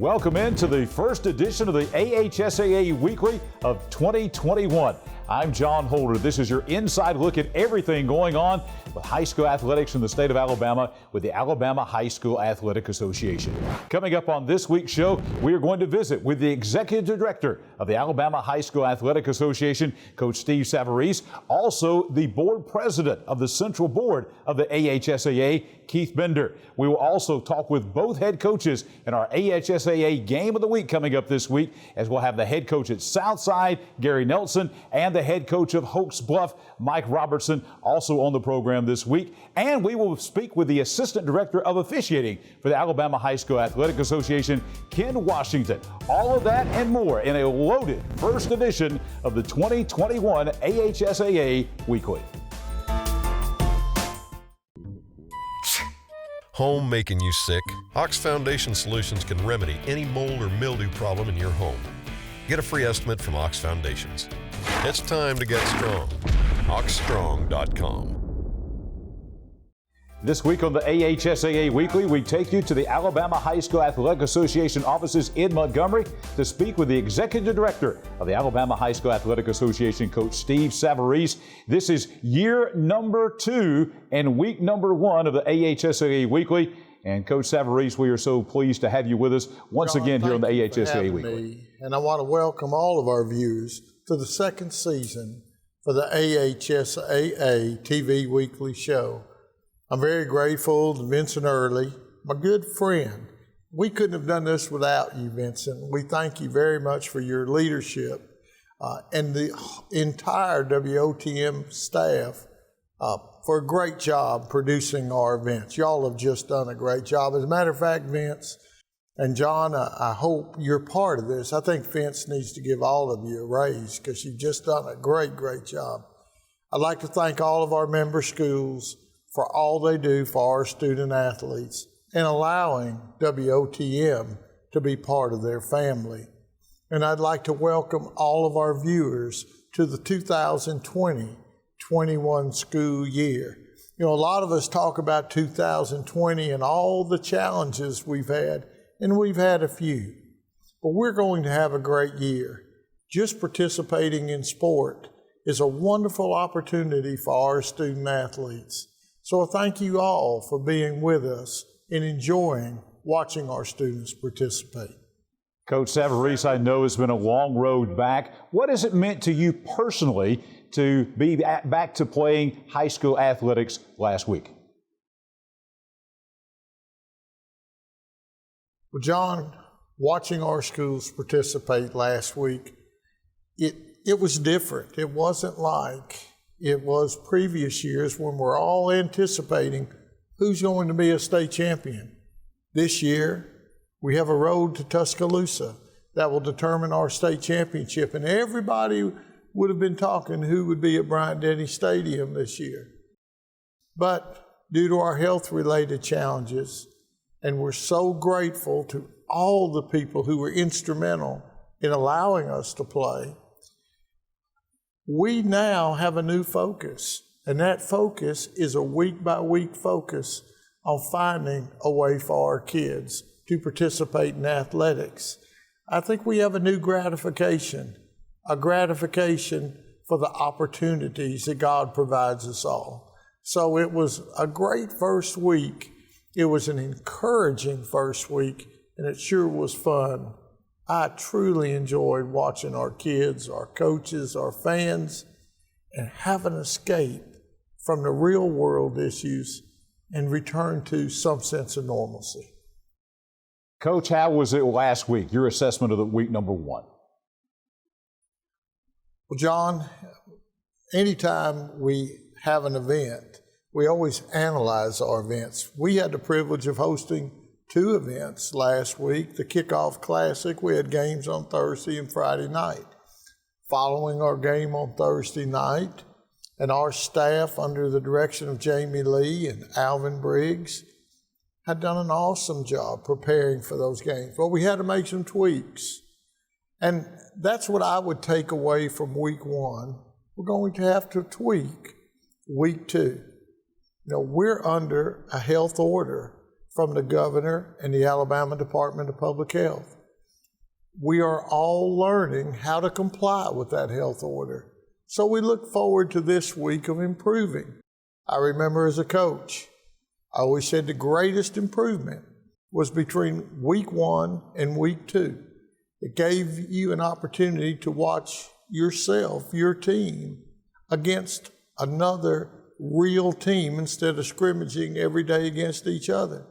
Welcome into the first edition of the AHSAA Weekly of 2021. I'm John Holder. This is your inside look at everything going on with high school athletics in the state of Alabama with the Alabama High School Athletic Association. Coming up on this week's show, we are going to visit with the Executive Director of the Alabama High School Athletic Association, Coach Steve Savarese, also the Board President of the Central Board of the AHSAA, Keith Bender. We will also talk with both head coaches in our AHSAA Game of the Week coming up this week, as we'll have the head coach at Southside, Gary Nelson, and the head coach of Hoax Bluff, Mike Robertson, also on the program this week. And we will speak with the Assistant Director of Officiating for the Alabama High School Athletic Association, Ken Washington. All of that and more in a loaded first edition of the 2021 AHSAA Weekly. Home making you sick? Ox Foundation Solutions can remedy any mold or mildew problem in your home. Get a free estimate from Ox Foundations. It's time to get strong. oxstrong.com. This week on the AHSAA Weekly, we take you to the Alabama High School Athletic Association offices in Montgomery to speak with the Executive Director of the Alabama High School Athletic Association, Coach Steve Savarese. This is year number 2 and week number 1 of the AHSAA Weekly. And Coach Savarese, we are so pleased to have you with us once again here on the AHSAA Weekly. And I want to welcome all of our viewers to the second season for the AHSAA TV Weekly show. I'm very grateful to Vincent Early, my good friend. We couldn't have done this without you, Vincent. We thank you very much for your leadership and the entire WOTM staff for a great job producing our events. Y'all have just done a great job. As a matter of fact, Vince and John, I hope you're part of this. I think Vince needs to give all of you a raise because you've just done a great, great job. I'd like to thank all of our member schools for all they do for our student athletes and allowing WOTM to be part of their family. And I'd like to welcome all of our viewers to the 2020-21 school year. You know, a lot of us talk about 2020 and all the challenges we've had, and we've had a few. But we're going to have a great year. Just participating in sport is a wonderful opportunity for our student athletes. So thank you all for being with us and enjoying watching our students participate. Coach Savarese, I know it's been a long road back. What has it meant to you personally to be back to playing high school athletics last week? Well, John, watching our schools participate last week, it was different. It wasn't like it was previous years when we're all anticipating who's going to be a state champion. This year, we have a road to Tuscaloosa that will determine our state championship, and everybody would have been talking who would be at Bryant-Denny Stadium this year. But due to our health-related challenges, and we're so grateful to all the people who were instrumental in allowing us to play, we now have a new focus, and that focus is a week-by-week focus on finding a way for our kids to participate in athletics. I think we have a new gratification, a gratification for the opportunities that God provides us all. So it was a great first week. It was an encouraging first week, and it sure was fun. I truly enjoyed watching our kids, our coaches, our fans, and have an escape from the real world issues and return to some sense of normalcy. Coach, how was it last week, your assessment of the week number 1? Well, John, anytime we have an event, we always analyze our events. We had the privilege of hosting 2 events last week. The Kickoff Classic, we had games on Thursday and Friday night. Following our game on Thursday night, and our staff under the direction of Jamie Lee and Alvin Briggs had done an awesome job preparing for those games. But we had to make some tweaks. And that's what I would take away from week 1. We're going to have to tweak week 2. You know, we're under a health order from the governor and the Alabama Department of Public Health. we are all learning how to comply with that health order. So we look forward to this week of improving. I remember as a coach, I always said the greatest improvement was between week 1 and week 2. It gave you an opportunity to watch yourself, your team, against another real team instead of scrimmaging every day against each other.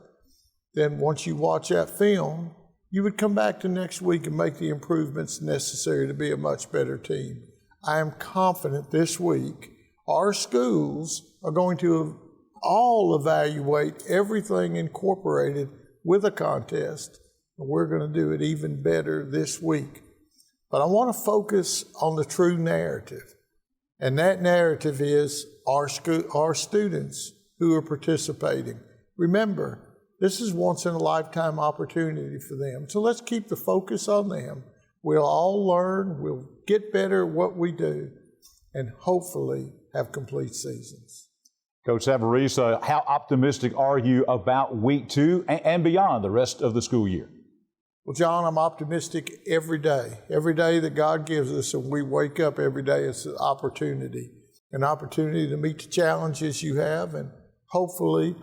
Then once you watch that film, you would come back to next week and make the improvements necessary to be a much better team. I am confident this week our schools are going to all evaluate everything incorporated with a contest. And we're going to do it even better this week. But I want to focus on the true narrative. And that narrative is our students who are participating. Remember, this is once in a lifetime opportunity for them. So let's keep the focus on them. We'll all learn, we'll get better at what we do, and hopefully have complete seasons. Coach Savarese, how optimistic are you about week 2 and beyond the rest of the school year? Well, John, I'm optimistic every day. Every day that God gives us, and we wake up every day, it's an opportunity to meet the challenges you have and hopefully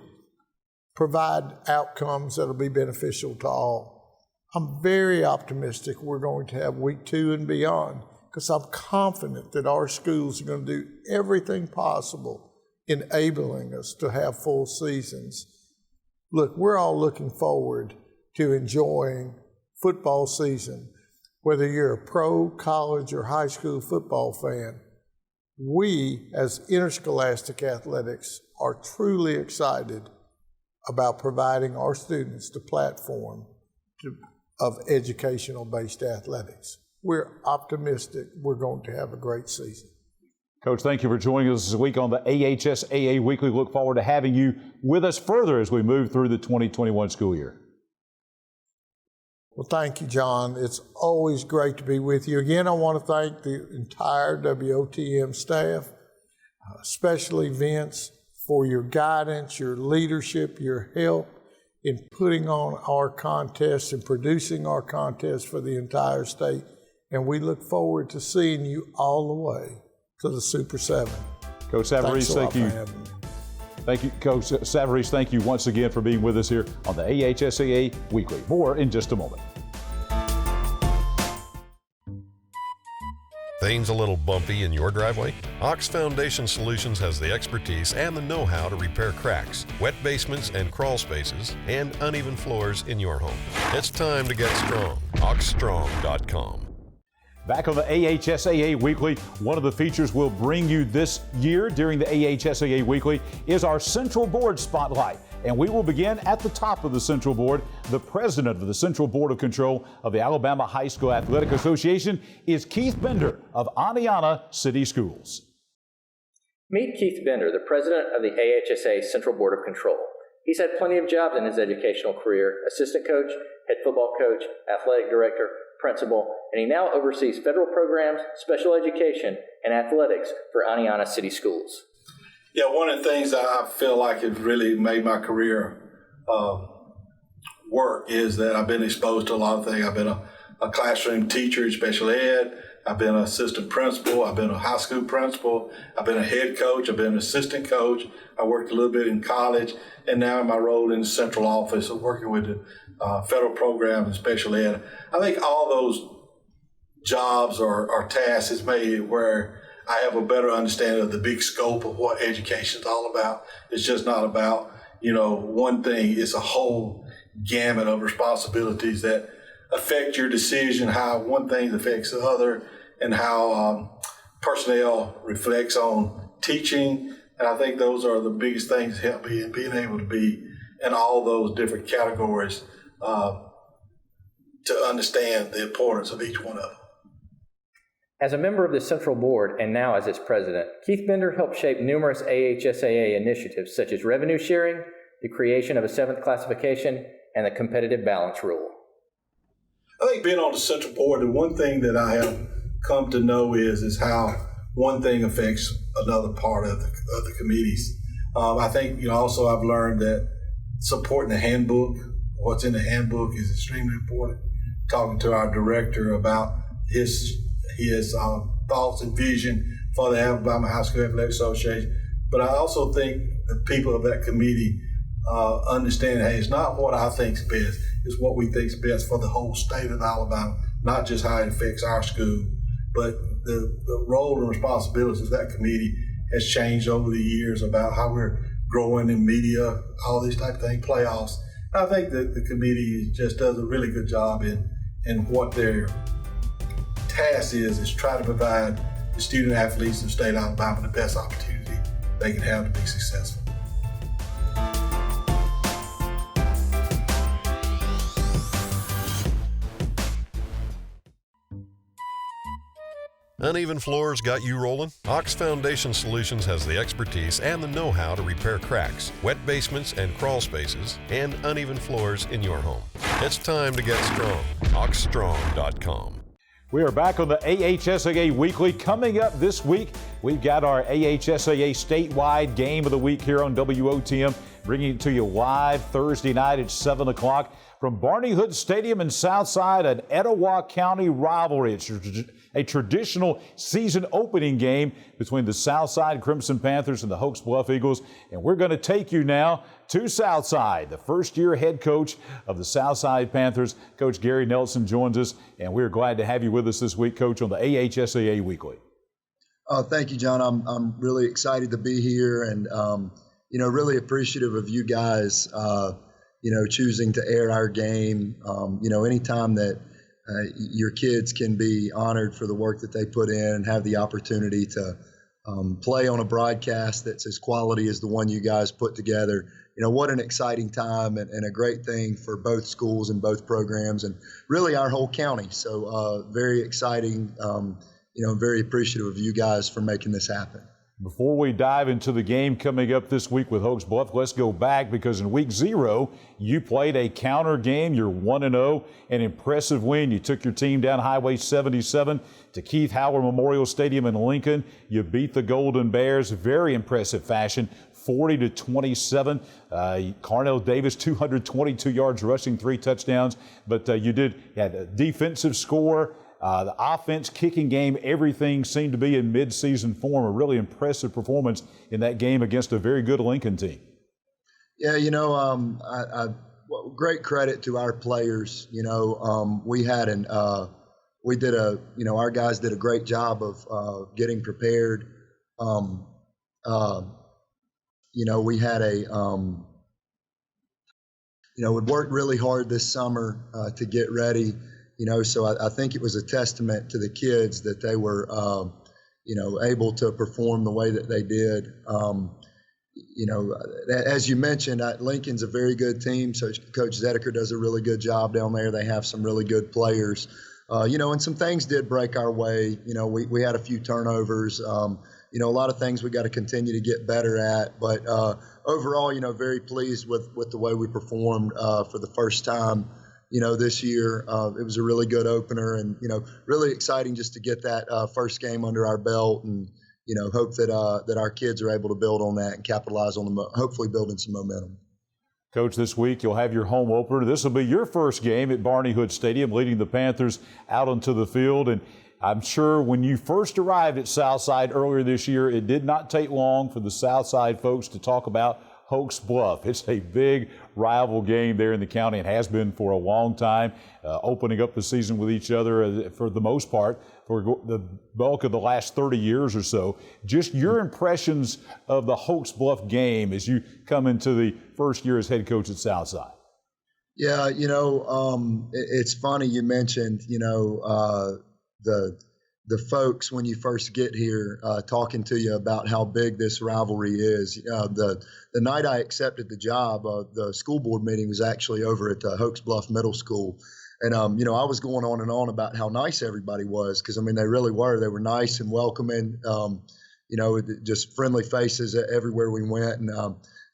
provide outcomes that will be beneficial to all. I'm very optimistic we're going to have week 2 and beyond because I'm confident that our schools are going to do everything possible enabling us to have full seasons. Look, we're all looking forward to enjoying football season. Whether you're a pro, college, or high school football fan, we as Interscholastic Athletics are truly excited about providing our students the platform of educational-based athletics. We're optimistic we're going to have a great season. Coach, thank you for joining us this week on the AHSAA Weekly. Look forward to having you with us further as we move through the 2021 school year. Well, thank you, John. It's always great to be with you. Again, I want to thank the entire WOTM staff, especially Vince, for your guidance, your leadership, your help in putting on our contests and producing our contests for the entire state. And we look forward to seeing you all the way to the Super 7. Coach Savarese, thank you. Thank you, Coach Savarese. Thank you once again for being with us here on the AHSAA Weekly. More in just a moment. Things a little bumpy in your driveway? AHSAA Foundation Solutions has the expertise and the know-how to repair cracks, wet basements and crawl spaces, and uneven floors in your home. It's time to get strong. AHSAAstrong.com. Back on the AHSAA Weekly, one of the features we'll bring you this year during the AHSAA Weekly is our Central Board Spotlight. And we will begin at the top of the Central Board. The president of the Central Board of Control of the Alabama High School Athletic Association is Keith Bender of Aniana City Schools. Meet Keith Bender, the president of the AHSAA Central Board of Control. He's had plenty of jobs in his educational career: assistant coach, head football coach, athletic director, principal, and he now oversees federal programs, special education, and athletics for Aniana City Schools. Yeah, one of the things that I feel like has really made my career work is that I've been exposed to a lot of things. I've been a classroom teacher in special ed. I've been an assistant principal. I've been a high school principal. I've been a head coach. I've been an assistant coach. I worked a little bit in college. And now in my role in the central office of working with the federal programs and special ed. I think all those jobs or tasks has made it where I have a better understanding of the big scope of what education is all about. It's just not about, one thing. It's a whole gamut of responsibilities that affect your decision, how one thing affects the other, and how personnel reflects on teaching. And I think those are the biggest things that help me in being able to be in all those different categories to understand the importance of each one of them. As a member of the Central Board and now as its president, Keith Bender helped shape numerous AHSAA initiatives such as revenue sharing, the creation of a 7th classification, and the competitive balance rule. I think being on the Central Board, the one thing that I have come to know is how one thing affects another part of the committees. I think also I've learned that supporting the handbook, what's in the handbook, is extremely important talking to our director about his thoughts and vision for the Alabama High School Athletic Association. But I also think the people of that committee understand, hey, it's not what I think's best, it's what we think's best for the whole state of Alabama, not just how it affects our school. But the role and responsibilities of that committee has changed over the years about how we're growing in media, all these type of things, playoffs. I think that the committee just does a really good job in what their task is try to provide the student athletes in the state of Alabama the best opportunity they can have to be successful. Uneven floors got you rolling? Ox Foundation Solutions has the expertise and the know-how to repair cracks, wet basements and crawl spaces, and uneven floors in your home. It's time to get strong. oxstrong.com. We are back on the AHSAA Weekly. Coming up this week, we've got our AHSAA statewide game of the week here on WOTM, bringing it to you live Thursday night at 7 o'clock from Barney Hood Stadium in Southside, an Etowah County rivalry. It's a traditional season opening game between the Southside Crimson Panthers and the Oaks Bluff Eagles. And we're going to take you now to Southside. The first-year head coach of the Southside Panthers, Coach Gary Nelson, joins us. And we're glad to have you with us this week, Coach, on the AHSAA Weekly. Thank you, John. I'm really excited to be here and, really appreciative of you guys, choosing to air our game. Anytime that your kids can be honored for the work that they put in and have the opportunity to play on a broadcast that's as quality as the one you guys put together. What an exciting time and a great thing for both schools and both programs and really our whole county. So very exciting. Very appreciative of you guys for making this happen. Before we dive into the game coming up this week with Oaks Bluff, let's go back because in week 0, you played a counter game. You're 1-0, an impressive win. You took your team down Highway 77 to Keith Howard Memorial Stadium in Lincoln. You beat the Golden Bears, very impressive fashion, 40-27. Carnell Davis, 222 yards rushing, 3 touchdowns. But you had a defensive score. The offense, kicking game, everything seemed to be in mid-season form. A really impressive performance in that game against a very good Lincoln team. Yeah, great credit to our players. Our guys did a great job of getting prepared. We had we worked really hard this summer to get ready. So I think it was a testament to the kids that they were, able to perform the way that they did. As you mentioned, Lincoln's a very good team. So Coach Zedeker does a really good job down there. They have some really good players, and some things did break our way. We had a few turnovers. A lot of things we got to continue to get better at. But overall, very pleased with the way we performed for the first time. This year, it was a really good opener and, really exciting just to get that first game under our belt and, hope that our kids are able to build on that and capitalize on hopefully building some momentum. Coach, this week you'll have your home opener. This will be your first game at Barney Hood Stadium, leading the Panthers out onto the field. And I'm sure when you first arrived at Southside earlier this year, it did not take long for the Southside folks to talk about Oaks Bluff. It's a big rival game there in the county. It has been for a long time, opening up the season with each other for the most part for the bulk of the last 30 years or so. Just your impressions of the Oaks Bluff game as you come into the first year as head coach at Southside. Yeah, it's funny you mentioned, the folks when you first get here talking to you about how big this rivalry is. The night I accepted the job, the school board meeting was actually over at Oaks Bluff Middle School. And, I was going on and on about how nice everybody was because, they really were. They were nice and welcoming, just friendly faces everywhere we went. And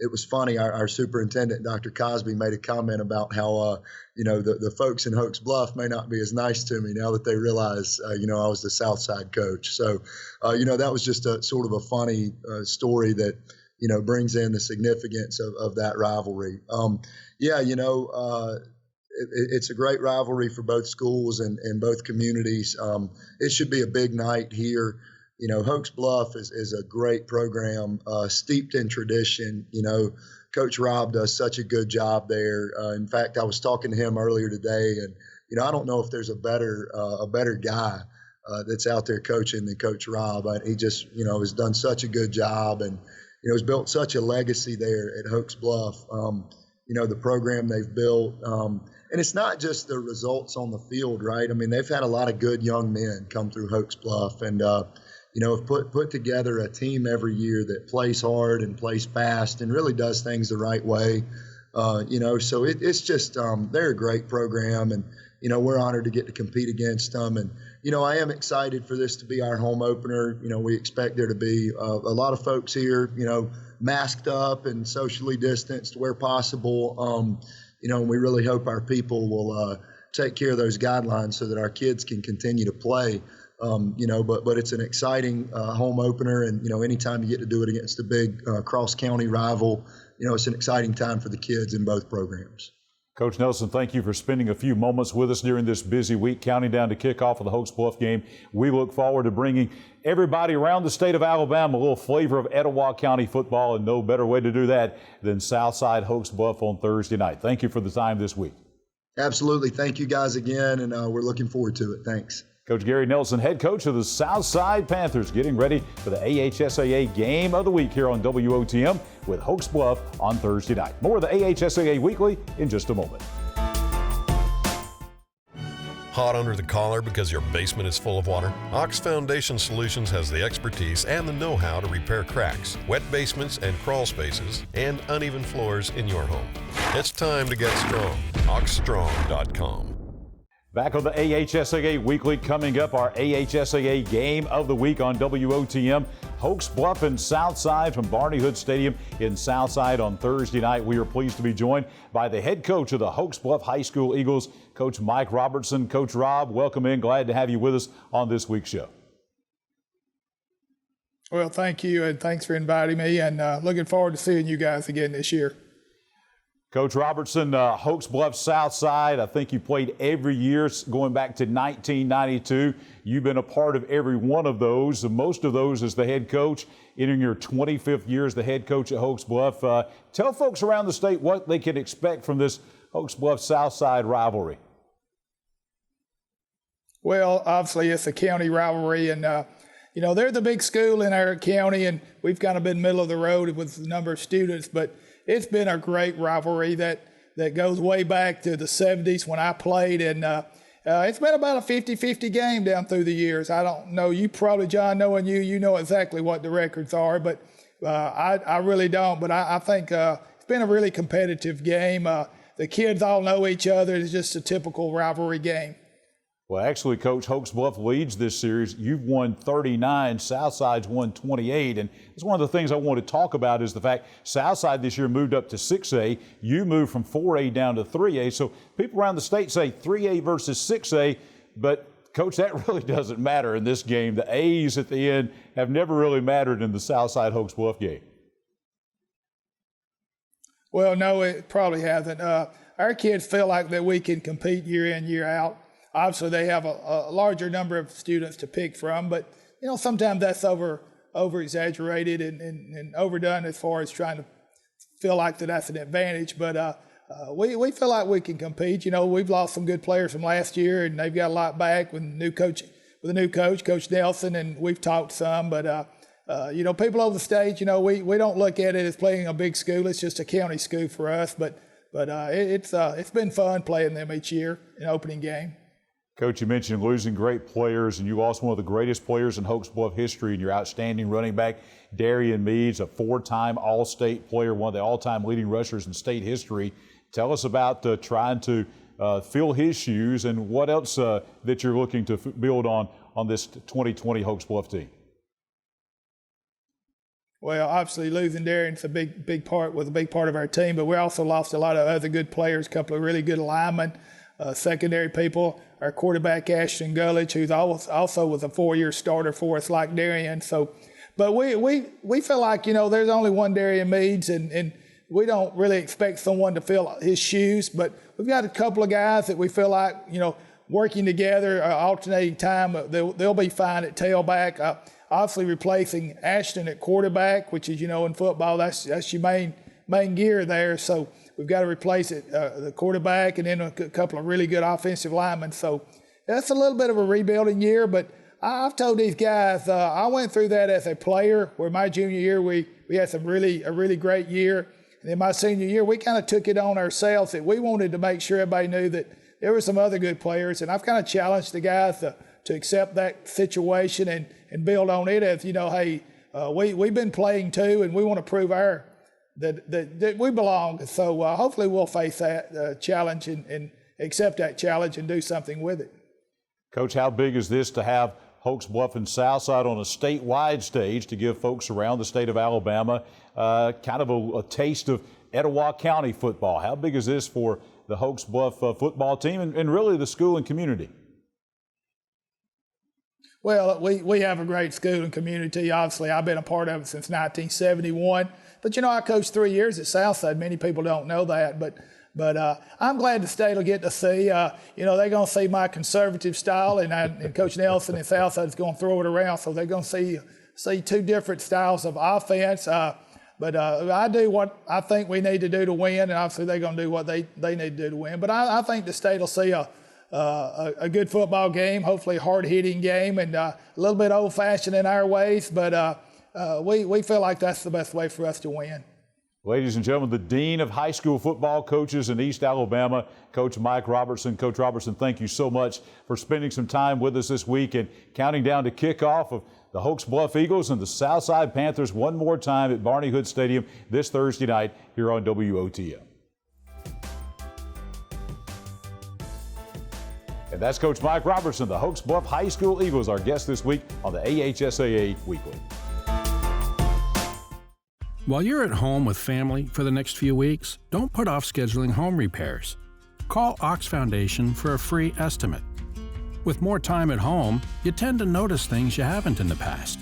it was funny. Our superintendent, Dr. Cosby, made a comment about how, the folks in Oaks Bluff may not be as nice to me now that they realize, I was the Southside coach. So, that was just a sort of a funny story that, brings in the significance of that rivalry. it's a great rivalry for both schools and both communities. It should be a big night here. You know, Hoax Bluff is a great program, steeped in tradition. You know, Coach Rob does such a good job there. In fact, I was talking to him earlier today, and you know, I don't know if there's a better guy that's out there coaching than Coach Rob. He just, you know, has done such a good job, and you know, has built such a legacy there at Hoax Bluff. You know, the program they've built, and it's not just the results on the field, right? I mean, they've had a lot of good young men come through Hoax Bluff, and you know, have put together a team every year that plays hard and plays fast and really does things the right way. You know, so it's just they're a great program, and you know, we're honored to get to compete against them. And you know, I am excited for this to be our home opener. You know, we expect there to be a lot of folks here, you know, masked up and socially distanced where possible. You know, and we really hope our people will take care of those guidelines so that our kids can continue to play. You know, but it's an exciting home opener, and you know, anytime you get to do it against a big cross-county rival, you know, it's an exciting time for the kids in both programs. Coach Nelson, thank you for spending a few moments with us during this busy week, counting down to kickoff of the Hoax Bluff game. We look forward to bringing everybody around the state of Alabama a little flavor of Etowah County football, and no better way to do that than Southside Hoax Bluff on Thursday night. Thank you for the time this week. Absolutely. Thank you guys again, and we're looking forward to it. Thanks. Coach Gary Nelson, head coach of the Southside Panthers, getting ready for the AHSAA game of the week here on WOTM with Hoax Bluff on Thursday night. More of the AHSAA Weekly in just a moment. Hot under the collar because your basement is full of water? Ox Foundation Solutions has the expertise and the know-how to repair cracks, wet basements and crawl spaces, and uneven floors in your home. It's time to get strong. oxstrong.com. Back on the AHSAA Weekly, coming up, our AHSAA game of the week on WOTM. Hoax Bluff and Southside from Barney Hood Stadium in Southside on Thursday night. We are pleased to be joined by the head coach of the Hoax Bluff High School Eagles, Coach Mike Robertson. Coach Rob, welcome in. Glad to have you with us on this week's show. Well, thank you, and thanks for inviting me, and looking forward to seeing you guys again this year. Coach Robertson, Hoax Bluff Southside, I think you played every year going back to 1992. You've been a part of every one of those, most of those as the head coach, in your 25th year as the head coach at Hoax Bluff. Tell folks around the state what they can expect from this Hoax Bluff Southside rivalry. Well, obviously it's a county rivalry, and you know, they're the big school in our county, and we've kind of been middle of the road with the number of students, but it's been a great rivalry that goes way back to the 70s when I played, and it's been about a 50-50 game down through the years. I don't know, you probably, John, knowing you know exactly what the records are, but I really don't. But I think it's been a really competitive game. The kids all know each other. It's just a typical rivalry game. Well, actually, Coach, Hoax Bluff leads this series. You've won 39, Southside's won 28, and it's one of the things I want to talk about is the fact Southside this year moved up to 6A. You moved from 4A down to 3A. So people around the state say 3A versus 6A, but Coach, that really doesn't matter in this game. The A's at the end have never really mattered in the Southside Hoax Bluff game. Well, no, it probably hasn't. Our kids feel like that we can compete year in, year out. Obviously, they have a larger number of students to pick from, but you know, sometimes that's over exaggerated and overdone as far as trying to feel like that's an advantage. But we feel like we can compete. You know, we've lost some good players from last year, and they've got a lot back with a new coach, Coach Nelson, and we've talked some. But you know, people over the state, you know, we don't look at it as playing a big school. It's just a county school for us. But it's been fun playing them each year in opening game. Coach, you mentioned losing great players, and you lost one of the greatest players in Hoax Bluff history in your outstanding running back, Darian Meads, a four-time All-State player, one of the all-time leading rushers in state history. Tell us about trying to fill his shoes and what else that you're looking to build on this 2020 Hoax Bluff team. Well, obviously losing Darian's was a big part of our team, but we also lost a lot of other good players, a couple of really good linemen, secondary people. Our quarterback, Ashton Gullich, who's also was a 4-year starter for us like Darian. So, but we feel like, you know, there's only one Darian Meads, and we don't really expect someone to fill his shoes, but we've got a couple of guys that we feel like, working together, alternating time, they'll be fine at tailback. Obviously replacing Ashton at quarterback, which is, in football, that's your main gear there. So we've got to replace it, the quarterback, and then a couple of really good offensive linemen. So that's a little bit of a rebuilding year, but I've told these guys, I went through that as a player, where my junior year we had a really great year. And then my senior year, we kind of took it on ourselves that we wanted to make sure everybody knew that there were some other good players. And I've kind of challenged the guys to accept that situation and build on it as, hey, we've been playing too, and we want to prove that we belong. So hopefully we'll face that challenge and accept that challenge and do something with it. Coach, how big is this to have Hoax Bluff and Southside on a statewide stage to give folks around the state of Alabama kind of a taste of Etowah County football? How big is this for the Hoax Bluff football team and really the school and community? Well, we have a great school and community. Obviously, I've been a part of it since 1971. But, I coached 3 years at Southside. Many people don't know that. But I'm glad the state will get to see, they're going to see my conservative style, and Coach Nelson at Southside is going to throw it around. So they're going to see two different styles of offense. But I do what I think we need to do to win, and obviously they're going to do what they need to do to win. But I think the state will see a good football game, hopefully a hard-hitting game, and a little bit old-fashioned in our ways. But we feel like that's the best way for us to win. Ladies and gentlemen, the Dean of High School Football Coaches in East Alabama, Coach Mike Robertson. Coach Robertson, thank you so much for spending some time with us this week and counting down to kickoff of the Hoax Bluff Eagles and the Southside Panthers one more time at Barney Hood Stadium this Thursday night here on WOTM. And that's Coach Mike Robertson, the Hoax Bluff High School Eagles, our guest this week on the AHSAA Weekly. While you're at home with family for the next few weeks, don't put off scheduling home repairs. Call Ox Foundation for a free estimate. With more time at home, you tend to notice things you haven't in the past.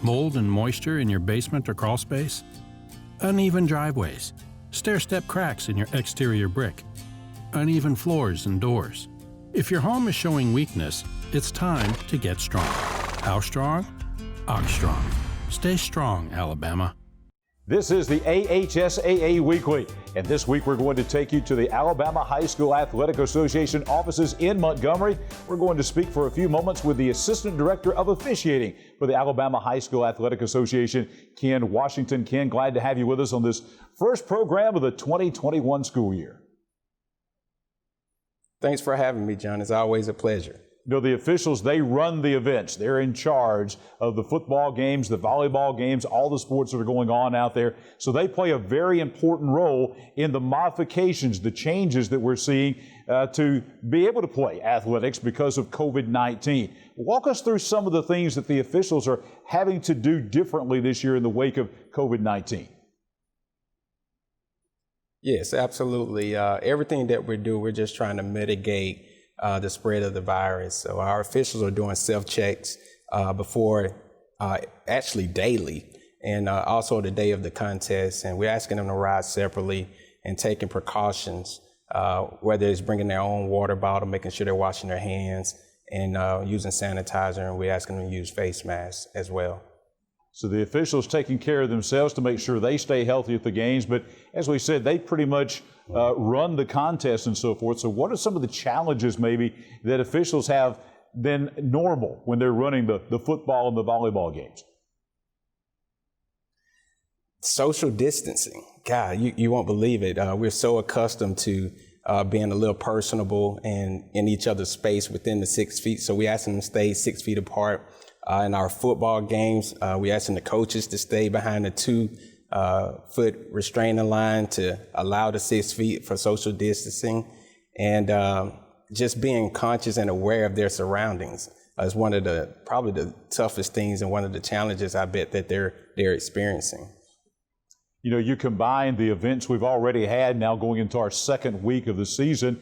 Mold and moisture in your basement or crawl space, uneven driveways, stair-step cracks in your exterior brick, uneven floors and doors. If your home is showing weakness, it's time to get strong. How strong? Ox Strong. Stay strong, Alabama. This is the AHSAA Weekly, and this week we're going to take you to the Alabama High School Athletic Association offices in Montgomery. We're going to speak for a few moments with the Assistant Director of Officiating for the Alabama High School Athletic Association, Ken Washington. Ken, glad to have you with us on this first program of the 2021 school year. Thanks for having me, John. It's always a pleasure. The officials, they run the events. They're in charge of the football games, the volleyball games, all the sports that are going on out there. So they play a very important role in the modifications, the changes that we're seeing to be able to play athletics because of COVID-19. Walk us through some of the things that the officials are having to do differently this year in the wake of COVID-19. Yes, absolutely. Everything that we do, we're just trying to mitigate the spread of the virus. So our officials are doing self-checks before, actually daily, and also the day of the contest. And we're asking them to ride separately and taking precautions, whether it's bringing their own water bottle, making sure they're washing their hands, and using sanitizer. And we're asking them to use face masks as well. So the officials taking care of themselves to make sure they stay healthy at the games. But as we said, they pretty much run the contest and so forth. So what are some of the challenges maybe that officials have than normal when they're running the football and the volleyball games? Social distancing. God, you won't believe it. We're so accustomed to being a little personable and in each other's space within the 6 feet. So we ask them to stay 6 feet apart. In our football games, we asking the coaches to stay behind the 2-foot restraining line to allow the 6 feet for social distancing, and just being conscious and aware of their surroundings is one of the probably the toughest things and one of the challenges I bet that they're experiencing. You combine the events we've already had now going into our second week of the season.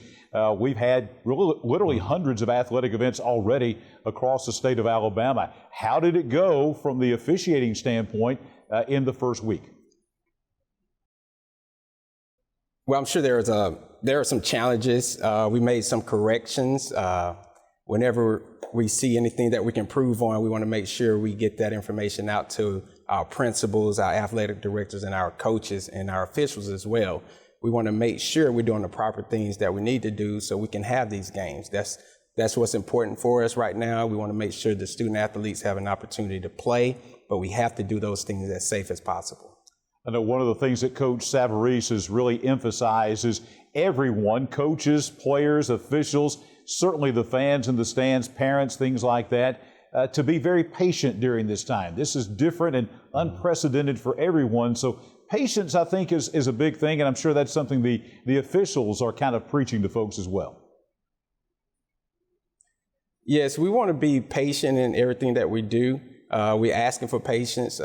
We've had literally hundreds of athletic events already across the state of Alabama. How did it go from the officiating standpoint in the first week? Well, I'm sure there are some challenges. We made some corrections. Whenever we see anything that we can improve on, we want to make sure we get that information out to our principals, our athletic directors, and our coaches and our officials as well. We want to make sure we're doing the proper things that we need to do so we can have these games. That's what's important for us right now. We want to make sure the student athletes have an opportunity to play, but we have to do those things as safe as possible. I know one of the things that Coach Savarese has really emphasized is everyone, coaches, players, officials, certainly the fans in the stands, parents, things like that, to be very patient during this time. This is different and unprecedented for everyone. So patience, I think, is a big thing, and I'm sure that's something the officials are kind of preaching to folks as well. Yes, we want to be patient in everything that we do. We're asking for patience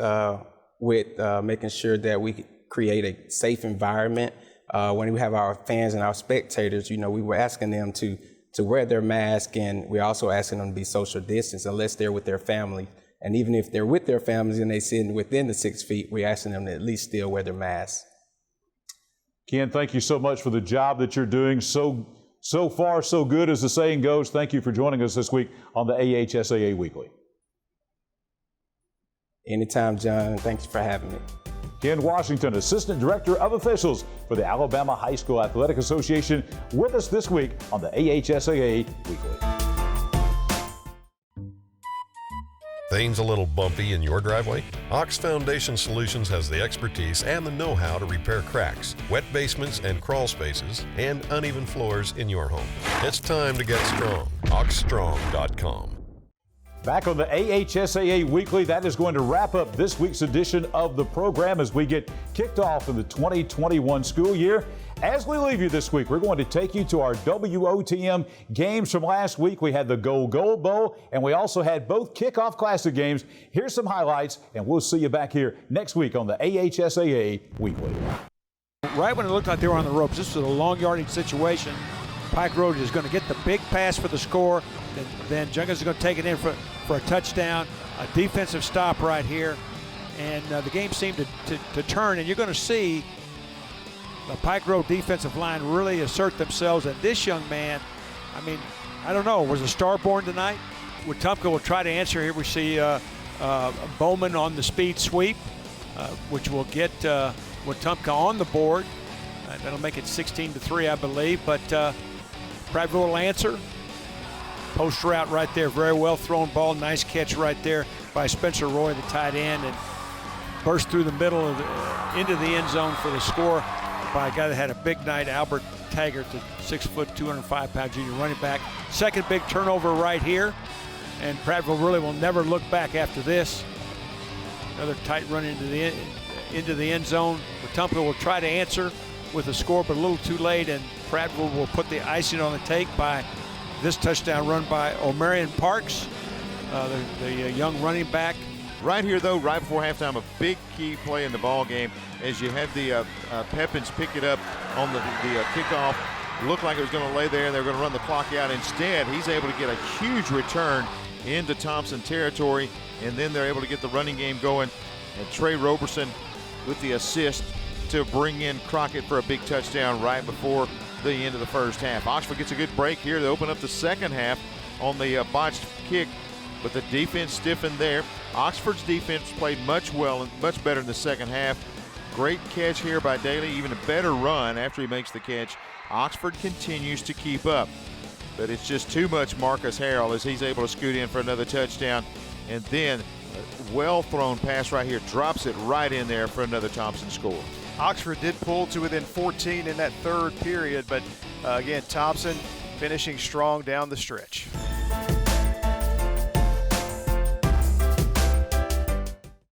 with making sure that we create a safe environment. When we have our fans and our spectators, we were asking them to wear their mask, and we're also asking them to be social distance unless they're with their family. And even if they're with their families and they sit within the 6 feet, we're asking them to at least still wear their masks. Ken, thank you so much for the job that you're doing. So far, so good, as the saying goes. Thank you for joining us this week on the AHSAA Weekly. Anytime, John, and thanks for having me. Ken Washington, Assistant Director of Officials for the Alabama High School Athletic Association, with us this week on the AHSAA Weekly. Things a little bumpy in your driveway? Ox Foundation Solutions has the expertise and the know-how to repair cracks, wet basements and crawl spaces, and uneven floors in your home. It's time to get strong. oxstrong.com. Back on the AHSAA Weekly, that is going to wrap up this week's edition of the program as we get kicked off in the 2021 school year. As we leave you this week, we're going to take you to our WOTM games from last week. We had the Gold Bowl, and we also had both Kickoff Classic games. Here's some highlights, and we'll see you back here next week on the AHSAA Weekly. Right when it looked like they were on the ropes, this was a long yardage situation. Pike Road is going to get the big pass for the score. Then Jenkins is going to take it in for a touchdown. A defensive stop right here. And the game seemed to turn. And you're going to see the Pike Road defensive line really assert themselves. And this young man, I don't know, was a star born tonight? Wetumpka will try to answer here. We see Bowman on the speed sweep, which will get Wetumpka on the board. That'll make it 16-3, I believe. But Prattville will answer. Post route right there, very well thrown ball. Nice catch right there by Spencer Roy, the tight end, and burst through the middle into the end zone for the score by a guy that had a big night, Albert Taggart, the 6 foot, 205-pound junior running back. Second big turnover right here, and Prattville really will never look back after this. Another tight run into the end zone. Wetumpka will try to answer with a score, but a little too late, and Prattville will put the icing on the cake by this touchdown run by O'Marion Parks, the young running back. Right here, though, right before halftime, a big key play in the ball game as you had the Pepins pick it up on the kickoff. Looked like it was going to lay there, and they were going to run the clock out. Instead, he's able to get a huge return into Thompson territory, and then they're able to get the running game going. And Trey Roberson with the assist to bring in Crockett for a big touchdown right before the end of the first half. Oxford gets a good break here to open up the second half on the botched kick, but the defense stiffened there. Oxford's defense played much better in the second half. Great catch here by Daly, even a better run after he makes the catch. Oxford continues to keep up, but it's just too much Marcus Harrell as he's able to scoot in for another touchdown, and then a well-thrown pass right here drops it right in there for another Thompson score. Oxford did pull to within 14 in that third period, but again, Thompson finishing strong down the stretch.